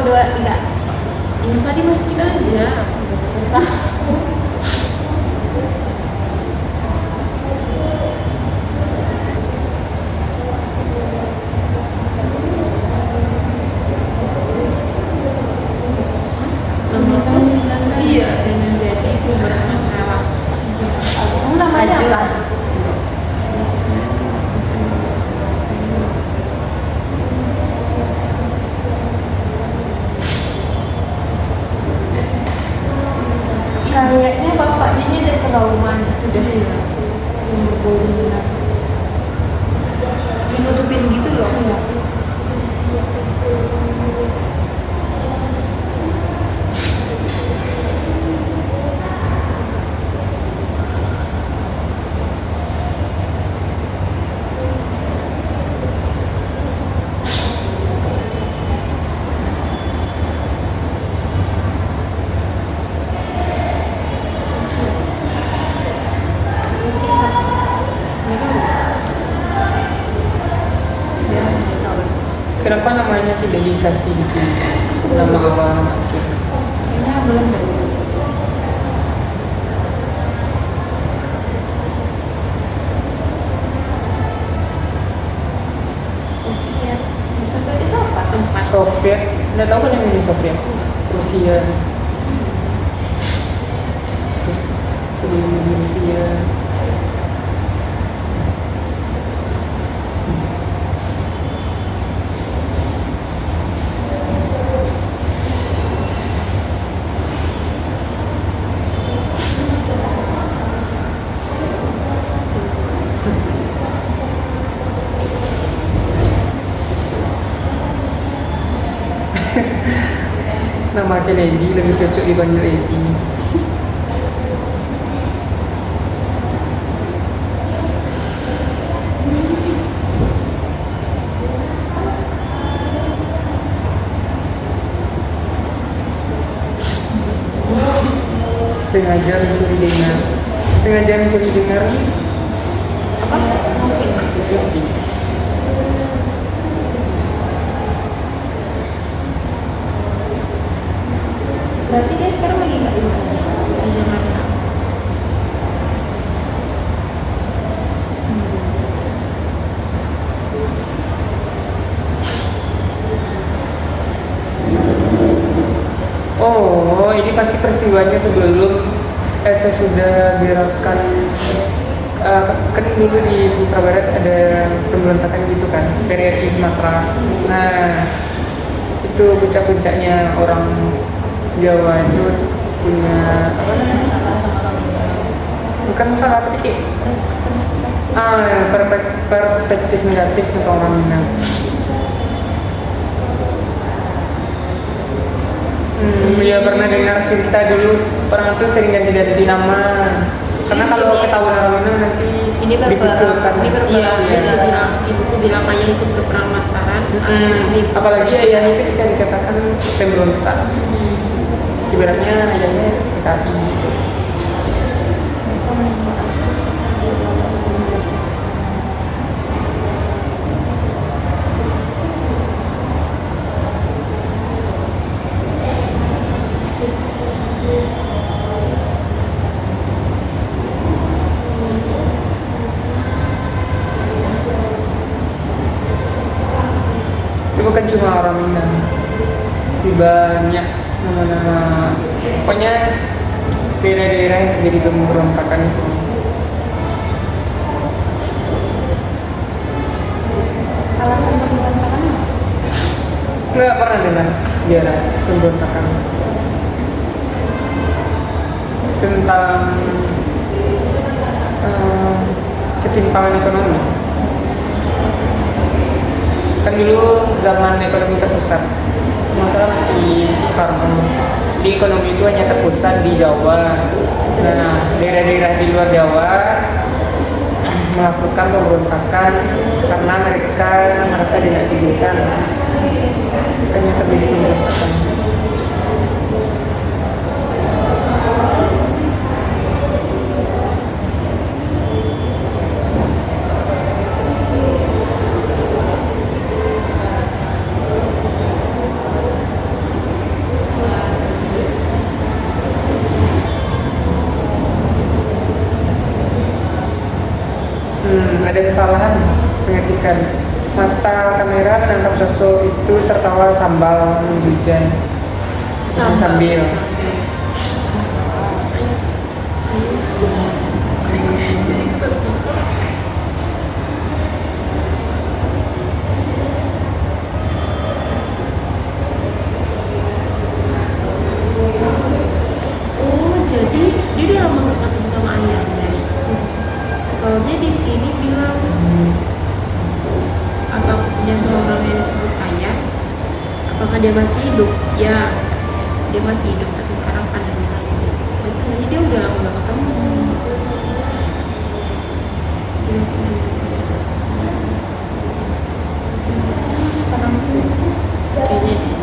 dua tiga. Yang tadi masukin aja. Besar. Iya, dan menjadi sumber masalah. Namanya Aja. apa? Kayaknya bapaknya ini ada trauma gitu dah ya. Yang berhubungan. Kayak nutupin gitu loh. Iya. Kenapa namanya tidak dikasih di sini? Nama awal Kayaknya belum deh. Soviet. Soviet itu apa? Tempat. Soviet. Nggak tahu kan yang ini Soviet? Rusia. Terus sebelum Rusia. Nama Kennedy lebih cocok dipanggil Eddie. Sengaja mencuri dengar. Sengaja mencuri dengar. Apa? Mungkin. Bukti. Berarti dia sekarang lagi nggak di mana? Di Jakarta. Oh, ini pasti peristiwanya sebelum sesudah gerakan kan dulu di Sumatera Barat ada pemberontakan gitu kan, PRRI Sumatera. Nah, itu puncak-puncaknya orang Jawa itu punya apa namanya? Salah sama orang Bukan masalah tapi kayak perspektif negatif tentang orang Minang. Dia pernah dengar cerita dulu orang itu sering ganti-ganti nama. Karena Ini kalau juga ketahuan orang Minang nanti ini berperang. dikucilkan. Ini berperang. Iya, Iya. dia bilang, ibuku bilang ayah itu berperang lantaran. Apalagi ayahnya itu bisa dikatakan pemberontak. Ibaratnya ayahnya PKI gitu. Itu bukan cuma orang Minang, lebih banyak nama-nama, pokoknya daerah-daerah yang terjadi pemberontakan itu. Alasan pemberontakan apa? Nggak pernah dengar sejarah pemberontakan tentang ketimpangan ekonomi. Kan dulu zaman ekonomi terpusat, masalah masih Soekarno. Di ekonomi itu hanya terpusat di Jawa. Nah, daerah-daerah di luar Jawa melakukan pemberontakan karena mereka merasa tidak didikan. Makanya terjadi pemberontakan. kesalahan pengetikan. Mata kamera menangkap sosok itu tertawa sambal menjujan sambil. Jadi ketertiban. Oh, jadi dia udah lama gak ketemu sama ayahnya. Soalnya di sini bilang apa aku punya seorang yang disebut ayah? Apakah dia masih hidup? Ya, dia masih hidup, tapi sekarang pandemi lagi. Betul aja dia udah lama gak ketemu. Kayaknya deh.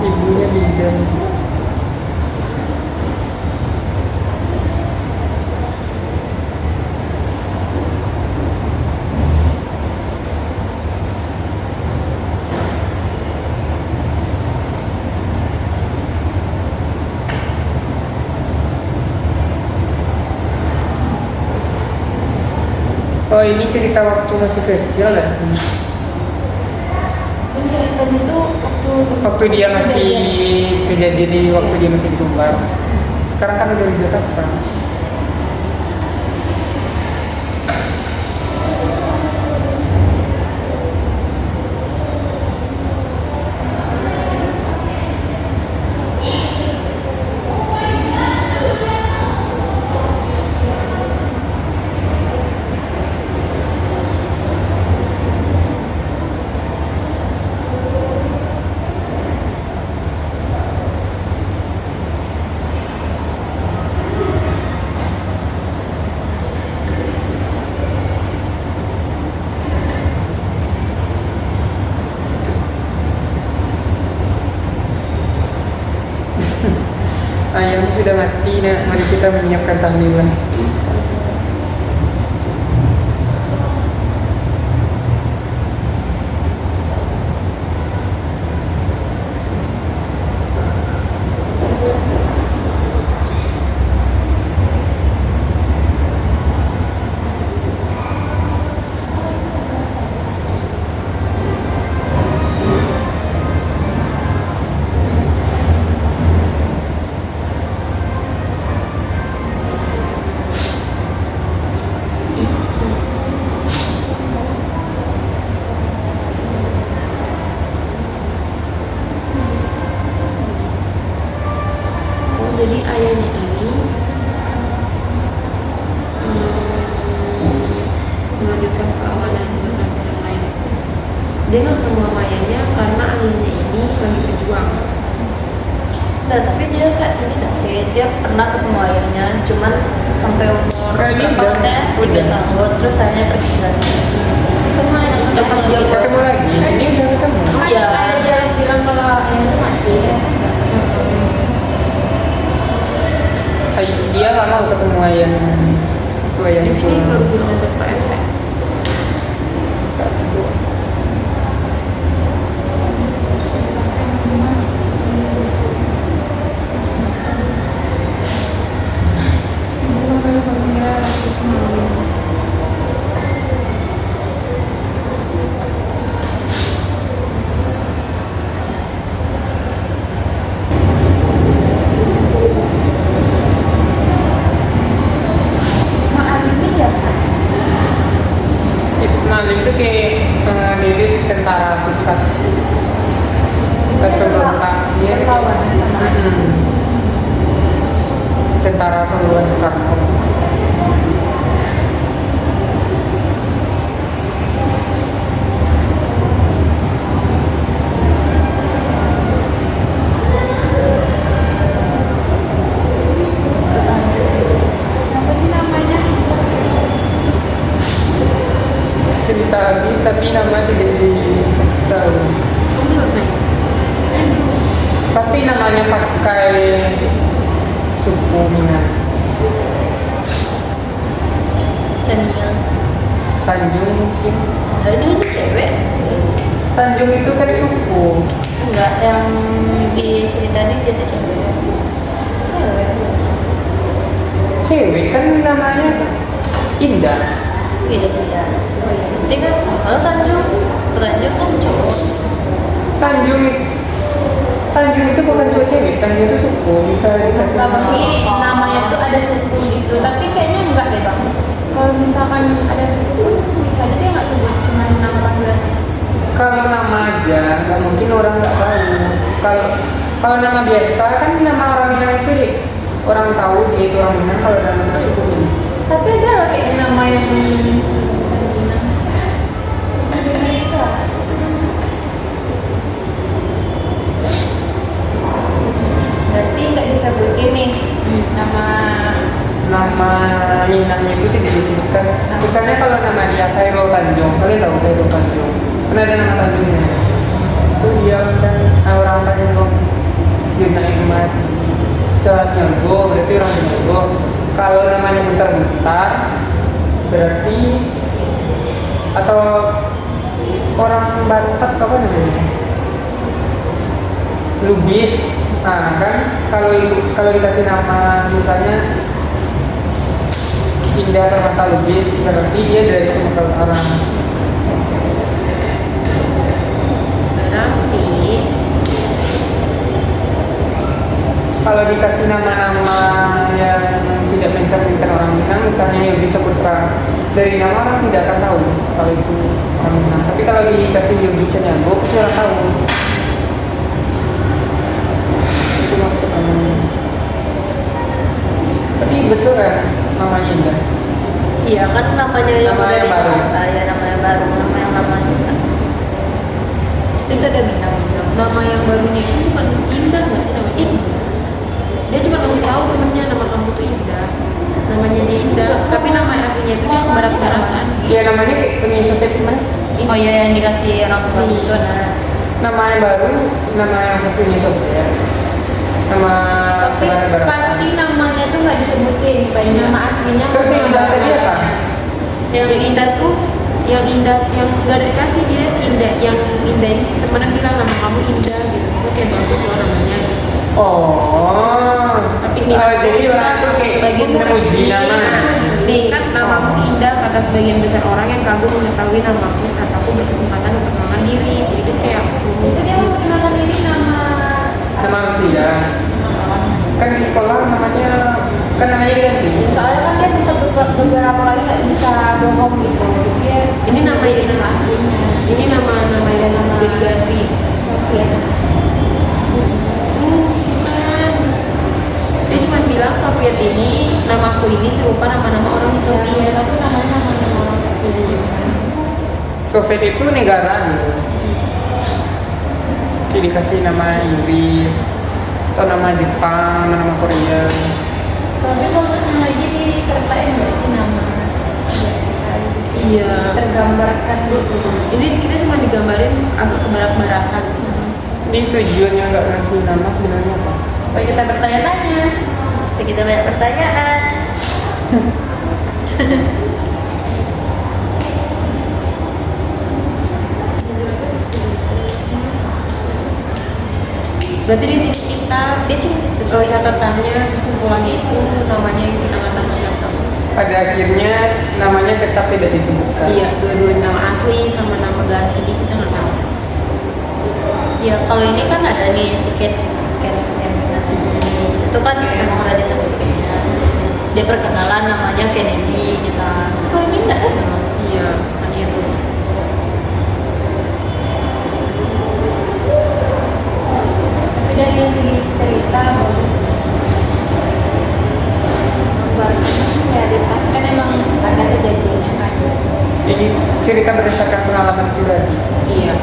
Ibunya bidan. Oh, ini cerita waktu masih kecil gak sih? Dan ceritanya itu Waktu dia masih kejadian di waktu dia masih di Sumbar. Sekarang kan udah di Jakarta. Ayahmu sudah mati, nak. Mari kita menyiapkan tahlilan. Oh, jadi ayahnya ini melanjutkan perlawanan bersama yang lain. Dia nggak ketemu sama ayahnya karena ayahnya ini lagi berjuang. Nah, tapi dia kayak ini dah sih, dia pernah ketemu ayahnya, cuman sampai umur Kayak ini berapa udah- katanya? 3 udah. tahun, terus ayahnya pergi lagi. Itu mah yang Iya, pas dia gitu. Ketemu lagi. Ini udah ketemu. Iya. Ada yang bilang kalau ayah itu mati, ternyata enggak. Dia nggak mau ketemu ayah. Itu ayah Di sini baru bilang Bapak RT. Mak Alim ini jahat. Maling itu kayak dia itu tentara pusat. Pemberontak. Dia Berlawan sama ayah. Tentara Songgolan Soekarno. Siapa sih namanya? Cerita habis tapi nama tidak ditahu. Kamu harus nanya. namanya pakai suku Minang? Cania. Tanjung mungkin. Ini cewek sih. Tanjung itu kan suku. Enggak, yang di cerita ini dia tuh cewek. Cewek. Cewek kan namanya Indah. Iya, iya. Oh iya. Dia kan kalau Tanjung kan cowok. Tanjung itu bukan cowok cewek, Tanjung itu suku, bisa dikasih Tapi namanya tuh ada suku gitu, tapi kayaknya enggak deh bang. Kalau misalkan ada suku pun bisa aja dia nggak sebut cuma nama panggilan. kalau nama aja, nggak mungkin orang nggak tahu. Kalau nama biasa kan nama orang Minang itu deh, orang tahu dia itu orang Minang kalau nama suku ini. Tapi ada loh kayak nama yang sebutan Minang. Berarti nggak disebutin nih nama Nama Minang itu tidak disebutkan. Misalnya kalau nama dia Khairul Tanjung, kalian tahu Khairul Tanjung? Kan ada nama Tanjungnya. Itu dia kan orang Tanjung. Dia naik mas Jalan Nyanggo, berarti orang Nyanggo. Kalau namanya bentar-bentar, berarti atau orang Batak apa namanya? Lubis. Nah kan kalau dikasih nama misalnya Indah Permata Lubis, berarti dia dari Sumatera Utara. berarti Kalau dikasih nama-nama yang tidak mencerminkan orang Minang, misalnya Yogi Saputra, dari nama orang tidak akan tahu kalau itu orang Minang. Tapi kalau dikasih Yogi Caniago, pasti orang tahu. Itu maksud namanya. Tapi betul kan namanya Indah? Iya kan namanya yang Nama udah yang di baru. Jakarta ya, nama yang baru, nama yang lamanya kan. Itu ada Minang. nama yang barunya itu bukan Indah nggak sih namanya? Dia cuma kasih tahu temennya nama kamu tuh Indah. Namanya dia Indah, tapi nama aslinya itu dia kebarat-baratan. Ya namanya kayak Uni Soviet Mas. Oh iya yang dikasih orang tua Iya. itu nah. Nama yang baru, nama yang versi Uni Soviet. Nama Tapi kebarat-baratan. pasti namanya tuh nggak disebutin, baik nama aslinya Terus yang Indah tadi apa? Yang Indah tuh, yang Indah yang nggak dikasih dia si Indah, yang Indah ini temennya bilang nama kamu Indah gitu, itu kayak bagus loh namanya gitu. Oh. Tapi ini Jadi orang tuh kayak sebagian besar memuji nama. nih kan namamu Indah kata sebagian besar orang yang kagum mengetahui namaku saat aku berkesempatan memperkenalkan diri. Jadi dia kayak itu dia memperkenalkan diri nama Nama Rusia. Kan di sekolah namanya diganti. soalnya kan dia sempat beberapa kali nggak bisa bohong gitu. Jadi dia Iya. ini nama aslinya. Ini nama yang udah diganti. Sofian. Bukan. Dia cuma bilang Soviet ini namaku ini serupa nama-nama orang di Soviet. Tapi namanya nama orang Soviet gitu kan. Soviet itu negara gitu. Kayak dikasih nama Inggris atau nama Jepang, nama Korea. Tapi kalau misalnya lagi disertain nggak sih nama? Iya. Tergambarkan gitu. Ini kita cuma digambarin agak kebarat-baratan. Ini tujuannya nggak ngasih nama sebenarnya apa? Supaya kita bertanya-tanya. Supaya kita banyak pertanyaan. Berarti di sini kita Dia cuma diskusi. catatannya kesimpulannya itu namanya yang kita nggak tahu siapa. Pada akhirnya namanya tetap tidak disebutkan. Iya, dua-duanya nama asli sama nama ganti jadi kita nggak tahu. Ya kalau ini kan ada nih siket itu kan memang udah disebutin. Dia perkenalan namanya Kennedy gitu. Kalau ini enggak ada. Iya, hanya itu. Tapi dari segi cerita bagus sih. Gambarnya realitas kan emang ada kejadiannya kan. Ini cerita berdasarkan pengalaman pribadi. Iya.